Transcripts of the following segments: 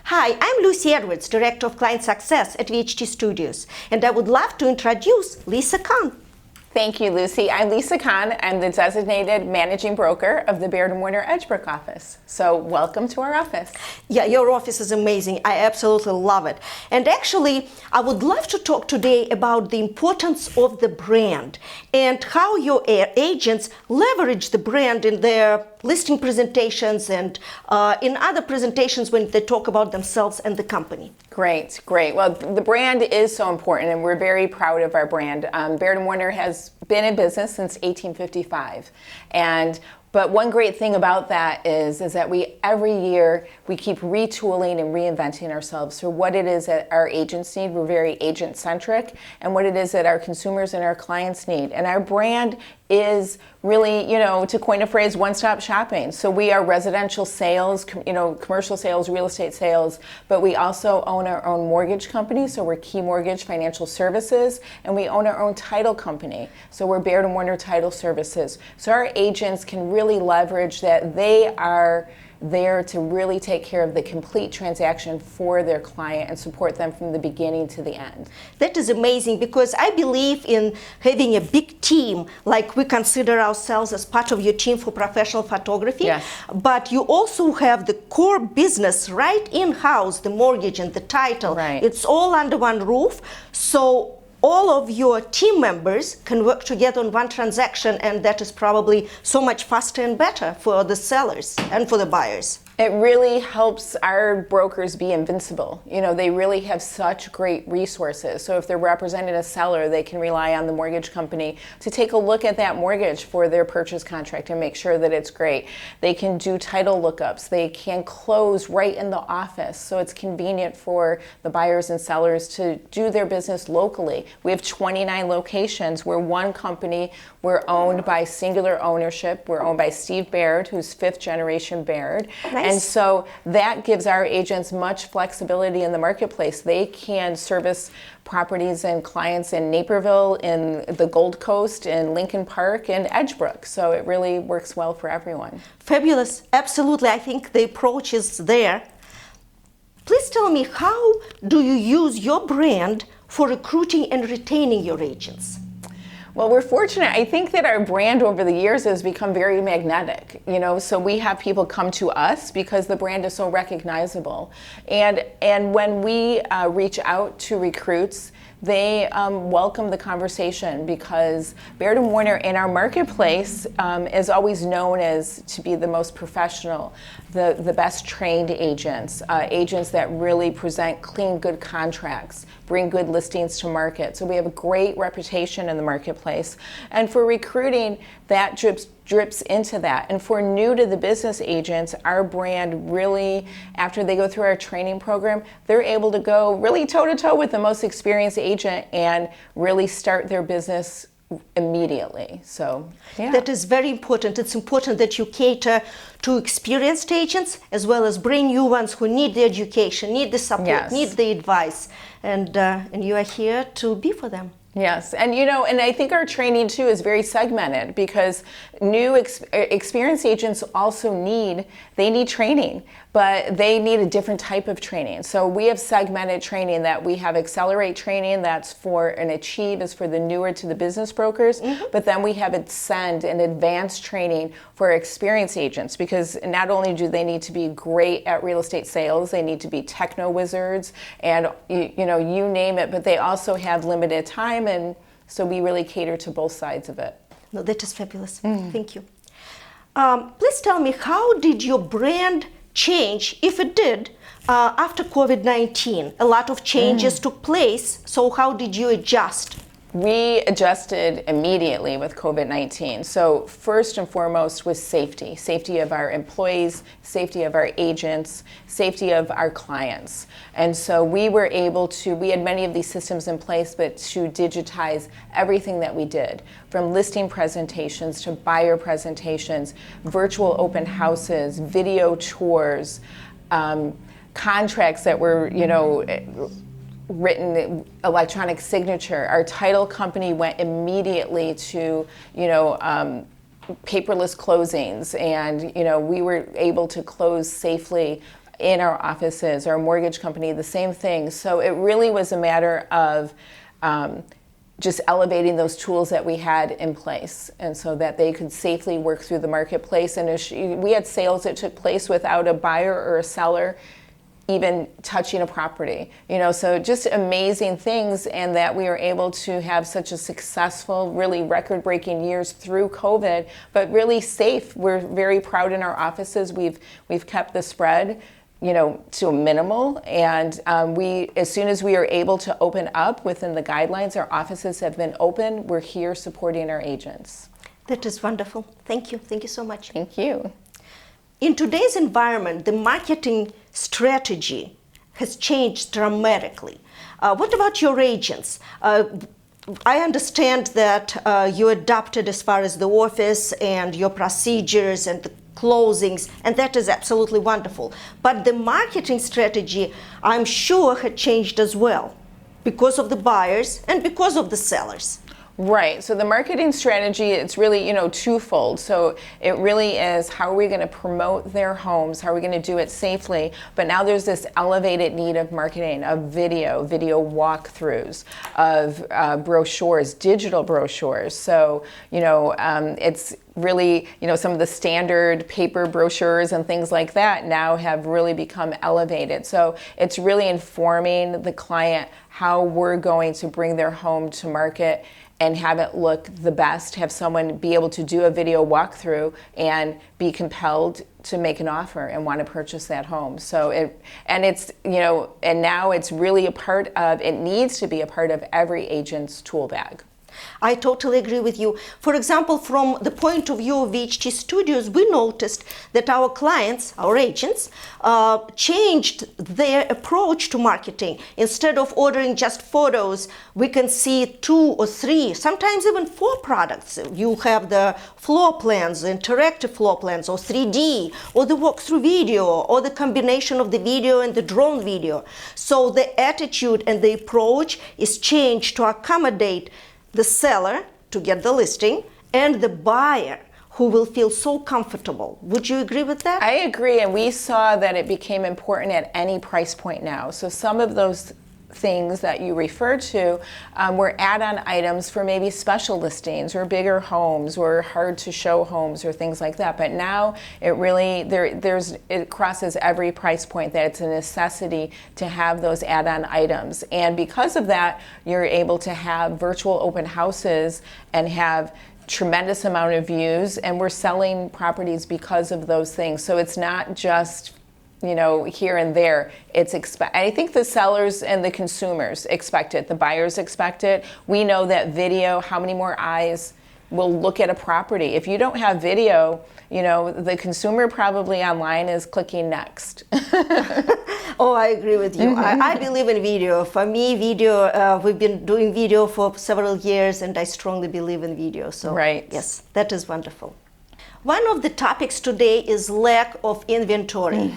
Hi, I'm Lucy Edwards, Director of Client Success at VHT Studios, and I would love to introduce Lisa Kahn. Thank you, Lucy. I'm Lisa Kahn. I'm the designated managing broker of the Baird Warner Edgebrook office. So welcome to our office. Yeah, your office is amazing. I absolutely love it. And actually, I would love to talk today about the importance of the brand and how your agents leverage the brand in their listing presentations and in other presentations when they talk about themselves and the company. Great. Well, the brand is so important, and we're very proud of our brand. Baird Warner has been in business since 1855, but one great thing about that is that we every year we keep retooling and reinventing ourselves for what it is that our agents need. We're very agent centric, and what it is that our consumers and our clients need. And our brand is really, to coin a phrase, one-stop shopping. So we are residential sales, commercial sales, real estate sales, but we also own our own mortgage company. So we're Key Mortgage Financial Services, and we own our own title company. So we're Baird Warner Title Services. So our agents can really leverage that they are there to really take care of the complete transaction for their client and support them from the beginning to the end. That is amazing, because I believe in having a big team, like we consider ourselves as part of your team for professional photography. Yes. But you also have the core business right in-house, the mortgage and the title. Right. It's all under one roof. So all of your team members can work together on one transaction, and that is probably so much faster and better for the sellers and for the buyers. It really helps our brokers be invincible. They really have such great resources. So if they're representing a seller, they can rely on the mortgage company to take a look at that mortgage for their purchase contract and make sure that it's great. They can do title lookups. They can close right in the office. So it's convenient for the buyers and sellers to do their business locally. We have 29 locations. We're one company. We're owned by singular ownership. We're owned by Steve Baird, who's fifth generation Baird. Nice. And so that gives our agents much flexibility in the marketplace. They can service properties and clients in Naperville, in the Gold Coast, in Lincoln Park, and Edgebrook. So it really works well for everyone. Fabulous. Absolutely. I think the approach is there. Please tell me, how do you use your brand for recruiting and retaining your agents? Well, we're fortunate. I think that our brand over the years has become very magnetic, so we have people come to us because the brand is so recognizable. And when we reach out to recruits, they welcome the conversation, because Baird & Warner in our marketplace is always known as to be the most professional, the best trained agents, agents that really present clean, good contracts, bring good listings to market. So we have a great reputation in the marketplace. And for recruiting, that drips into that. And for new to the business agents, our brand really, after they go through our training program, they're able to go really toe-to-toe with the most experienced agent and really start their business immediately. So yeah. That is very important. It's important that you cater to experienced agents as well as bring new ones who need the education, need the support, Yes. need the advice, and you are here to be for them. Yes, and and I think our training too is very segmented, because new experienced agents also need training, but they need a different type of training. So we have segmented training. That we have Accelerate training, that's for, and Achieve is for the newer to the business brokers, but then we have Ascend and Advanced training for experienced agents, because not only do they need to be great at real estate sales, they need to be techno wizards and you name it, but they also have limited time. And so we really cater to both sides of it. No, that is fabulous. Thank you. Please tell me, how did your brand change, if it did, after COVID-19? A lot of changes took place, so how did you adjust? We adjusted immediately with COVID-19. So first and foremost was safety of our employees, safety of our agents, safety of our clients. And so we were able to, we had many of these systems in place, but to digitize everything that we did, from listing presentations to buyer presentations, virtual open houses, video tours, contracts that were, written electronic signature. Our title company went immediately to, paperless closings, and we were able to close safely in our offices. Our mortgage company, the same thing. So it really was a matter of just elevating those tools that we had in place, and so that they could safely work through the marketplace. And we had sales that took place without a buyer or a seller even touching a property, so just amazing things, and that we were able to have such a successful, really record-breaking years through COVID, but really safe. We're very proud in our offices. We've kept the spread, to a minimal, and as soon as we are able to open up within the guidelines, our offices have been open. We're here supporting our agents. That is wonderful. Thank you. Thank you so much. Thank you. In today's environment, the marketing strategy has changed dramatically. What about your agents? I understand that you adapted as far as the office and your procedures and the closings, and that is absolutely wonderful. But the marketing strategy, I'm sure, had changed as well because of the buyers and because of the sellers. Right. So the marketing strategy, it's really, twofold. So it really is, how are we going to promote their homes? How are we going to do it safely? But now there's this elevated need of marketing, of video walkthroughs, of brochures, digital brochures. So, it's really, some of the standard paper brochures and things like that now have really become elevated. So it's really informing the client how we're going to bring their home to market and have it look the best, have someone be able to do a video walkthrough and be compelled to make an offer and want to purchase that home. So and now it's really it needs to be a part of every agent's tool bag. I totally agree with you. For example, from the point of view of VHT Studios, we noticed that our clients, our agents, changed their approach to marketing. Instead of ordering just photos, we can see 2 or 3, sometimes even 4 products. You have the floor plans, the interactive floor plans, or 3D, or the walkthrough video, or the combination of the video and the drone video. So the attitude and the approach is changed to accommodate the seller to get the listing and the buyer who will feel so comfortable. Would you agree with that? I agree, and we saw that it became important at any price point now. So some of those things that you refer to were add-on items for maybe special listings or bigger homes or hard to show homes or things like that. But now it really it crosses every price point, that it's a necessity to have those add-on items. And because of that, you're able to have virtual open houses and have tremendous amount of views, and we're selling properties because of those things. So it's not just here and there. I think the sellers and the consumers expect it. The buyers expect it. We know that video, how many more eyes will look at a property? If you don't have video, the consumer probably online is clicking next. Oh, I agree with you. I believe in video. For me, video, we've been doing video for several years, and I strongly believe in video. So, right. Yes, that is wonderful. One of the topics today is lack of inventory.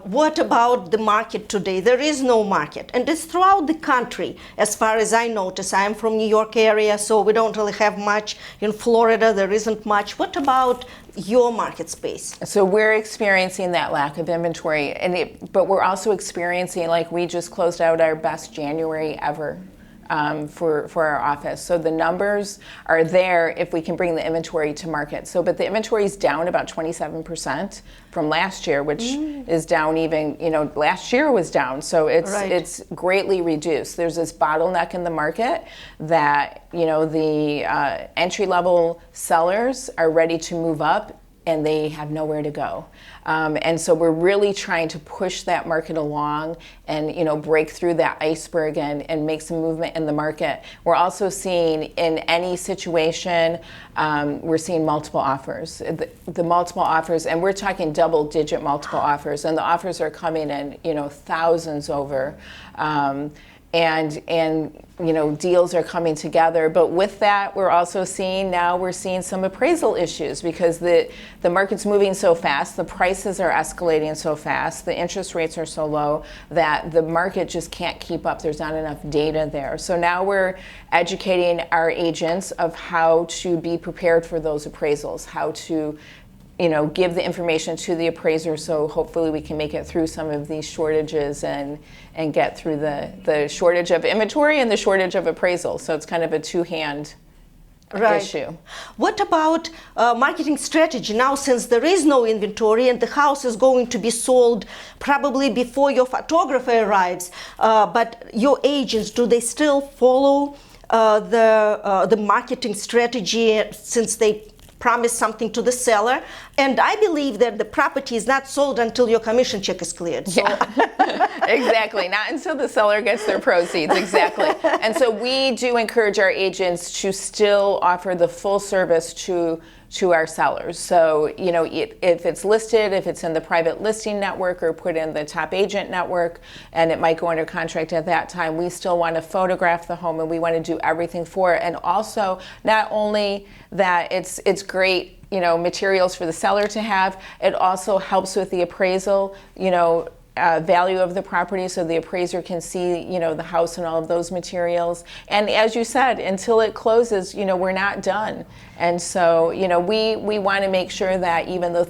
What about the market today? There is no market, and it's throughout the country. As far as I notice, I'm from New York area, so we don't really have much. In Florida, there isn't much. What about your market space? So we're experiencing that lack of inventory, but we're also experiencing, like, we just closed out our best January ever. For our office. So the numbers are there if we can bring the inventory to market. But the inventory is down about 27% from last year, which is down even, last year was down. So it's greatly reduced. There's this bottleneck in the market that, the entry-level sellers are ready to move up and they have nowhere to go. And so we're really trying to push that market along and break through that iceberg and make some movement in the market. We're also seeing, in any situation, we're seeing multiple offers. The multiple offers, and we're talking double-digit multiple offers, and the offers are coming in thousands over. And deals are coming together. But with that, we're also seeing some appraisal issues because the market's moving so fast, the prices are escalating so fast, the interest rates are so low that the market just can't keep up. There's not enough data there. So now we're educating our agents of how to be prepared for those appraisals, how to give the information to the appraiser, so hopefully we can make it through some of these shortages and get through the shortage of inventory and the shortage of appraisal. So it's kind of a two-hand issue. What about marketing strategy now, since there is no inventory and the house is going to be sold probably before your photographer arrives, but your agents, do they still follow the marketing strategy since they promise something to the seller? And I believe that the property is not sold until your commission check is cleared. So. Yeah, exactly. Not until the seller gets their proceeds, exactly. And so we do encourage our agents to still offer the full service to our sellers. So, if it's listed, if it's in the private listing network or put in the top agent network, and it might go under contract at that time, we still want to photograph the home and we want to do everything for it. And also, not only that it's great, materials for the seller to have, it also helps with the appraisal, value of the property, so the appraiser can see, the house and all of those materials. And as you said, until it closes, we're not done. And so, we want to make sure that even though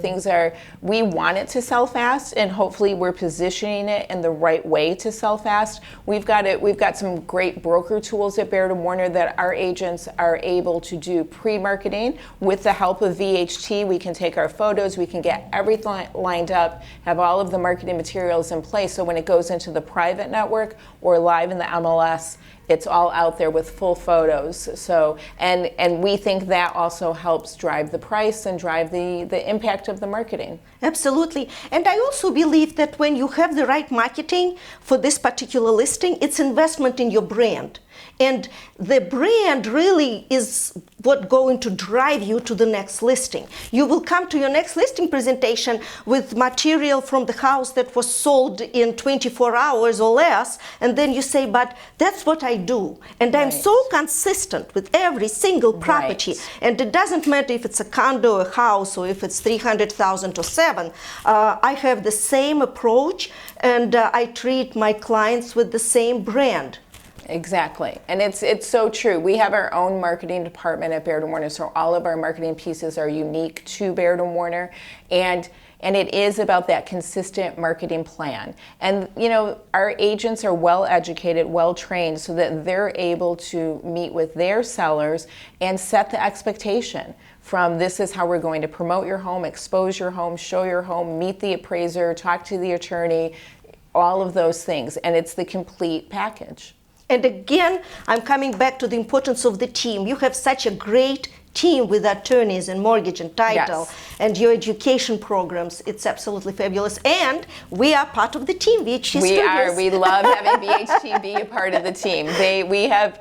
we want it to sell fast, and hopefully we're positioning it in the right way to sell fast. We've got some great broker tools at Baird Warner that our agents are able to do pre-marketing with the help of VHT. We can take our photos, we can get everything lined up, have all of the marketing materials in place, so when it goes into the private network or live in the MLS, it's all out there with full photos. So, and we think that also helps drive the price and drive the impact of the marketing. Absolutely. And I also believe that when you have the right marketing for this particular listing, it's investment in your brand. And the brand really is what's going to drive you to the next listing. You will come to your next listing presentation with material from the house that was sold in 24 hours or less, and then you say, but that's what I do. And I'm so consistent with every single property. And it doesn't matter if it's a condo, a house, or if it's 300,000 or 7. I have the same approach, and I treat my clients with the same brand. Exactly. And it's so true. We have our own marketing department at Baird Warner, so all of our marketing pieces are unique to Baird Warner. And it is about that consistent marketing plan. And, our agents are well educated, well trained, so that they're able to meet with their sellers and set the expectation from this is how we're going to promote your home, expose your home, show your home, meet the appraiser, talk to the attorney, all of those things. And it's the complete package. And again, I'm coming back to the importance of the team. You have such a great team with attorneys and mortgage and title, and your education programs. It's absolutely fabulous. And we are part of the team, VHT Studios. We are. We love having VHT be a part of the team. We have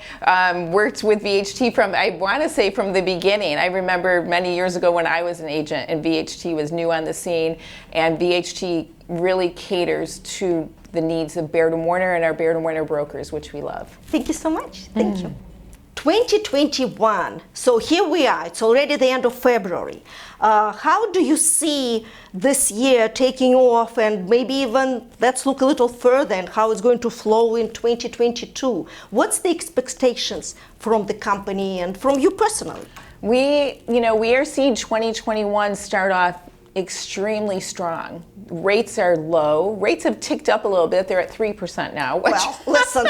worked with VHT from the beginning. I remember many years ago when I was an agent and VHT was new on the scene, and VHT really caters to the needs of Baird Warner and our Baird Warner brokers, which we love. Thank you so much. Thank you. 2021. So here we are. It's already the end of February. How do you see this year taking off, and maybe even let's look a little further and how it's going to flow in 2022? What's the expectations from the company and from you personally? We are seeing 2021 start off extremely strong. Rates are low. Rates have ticked up a little bit. They're at 3% now. Well, listen.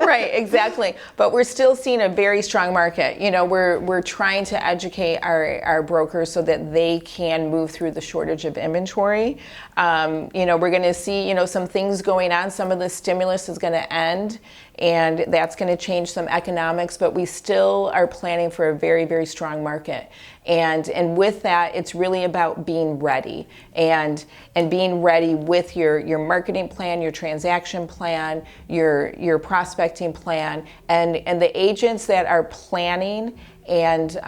Right, exactly. But we're still seeing a very strong market. We're trying to educate our brokers so that they can move through the shortage of inventory. We're going to see, some things going on. Some of the stimulus is going to end, and that's going to change some economics, but we still are planning for a very, very strong market. And with that, it's really about being ready and being ready with your marketing plan, your transaction plan, your prospecting plan, and the agents that are planning and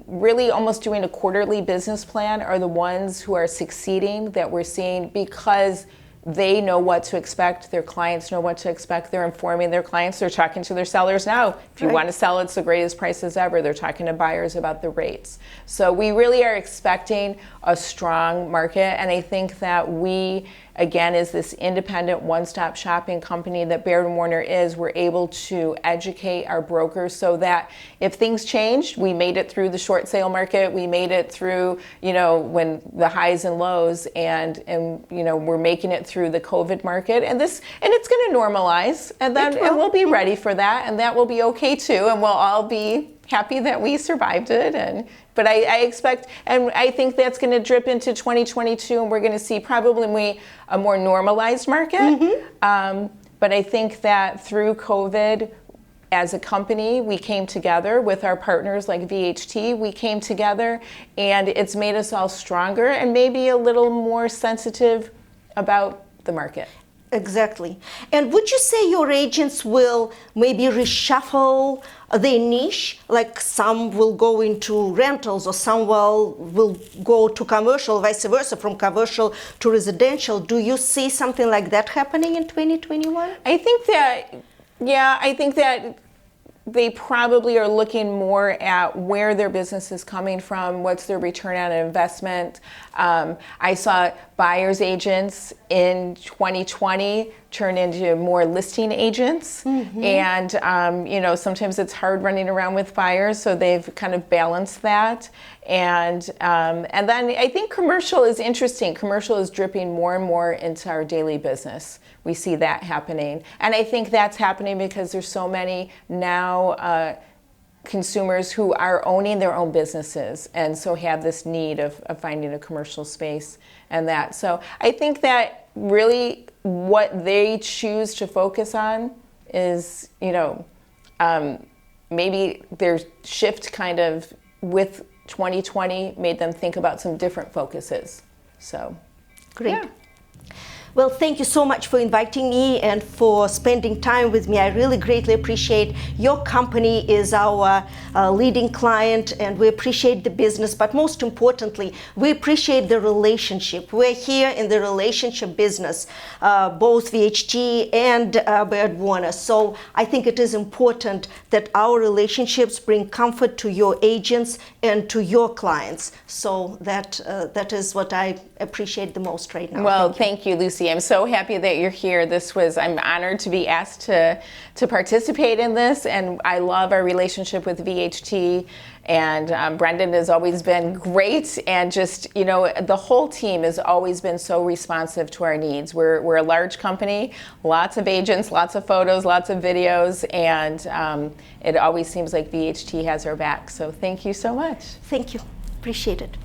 really almost doing a quarterly business plan are the ones who are succeeding, that we're seeing, because they know what to expect. Their clients know what to expect. They're informing their clients. They're talking to their sellers now. If you want to sell, it's the greatest prices ever. They're talking to buyers about the rates. So we really are expecting a strong market, and I think that we again, as this independent one-stop shopping company that Baird Warner is, we're able to educate our brokers so that if things changed, we made it through the short sale market, we made it through, when the highs and lows, and we're making it through the COVID market, and it's going to normalize, and we'll be ready for that, and that will be okay too, and we'll all be happy that we survived it. But I expect, and I think that's going to drip into 2022, and we're going to see probably a more normalized market. But I think that through COVID, as a company, we came together with our partners like VHT. We came together, and it's made us all stronger and maybe a little more sensitive about the market. Exactly. And would you say your agents will maybe reshuffle their niche? Like some will go into rentals, or some will go to commercial, vice versa, from commercial to residential. Do you see something like that happening in 2021? I think that they probably are looking more at where their business is coming from, what's their return on investment. I saw buyer's agents in 2020 turn into more listing agents. And, sometimes it's hard running around with buyers, so they've kind of balanced that. And then I think commercial is interesting. Commercial is dripping more and more into our daily business. We see that happening. And I think that's happening because there's so many now consumers who are owning their own businesses, and so have this need of finding a commercial space and that. So I think that really what they choose to focus on is, maybe their shift kind of with 2020 made them think about some different focuses. So, great. Yeah. Well, thank you so much for inviting me and for spending time with me. I really greatly appreciate your company is our leading client, and we appreciate the business, but most importantly, we appreciate the relationship. We're here in the relationship business, both VHT and Baird Warner. So I think it is important that our relationships bring comfort to your agents and to your clients. So that is what I appreciate the most right now. Well, thank you, Lucy. I'm so happy that you're here. I'm honored to be asked to participate in this, and I love our relationship with VHT. And Brendan has always been great, and just, the whole team has always been so responsive to our needs. We're a large company, lots of agents, lots of photos, lots of videos, and it always seems like VHT has our back. So thank you so much. Thank you. Appreciate it.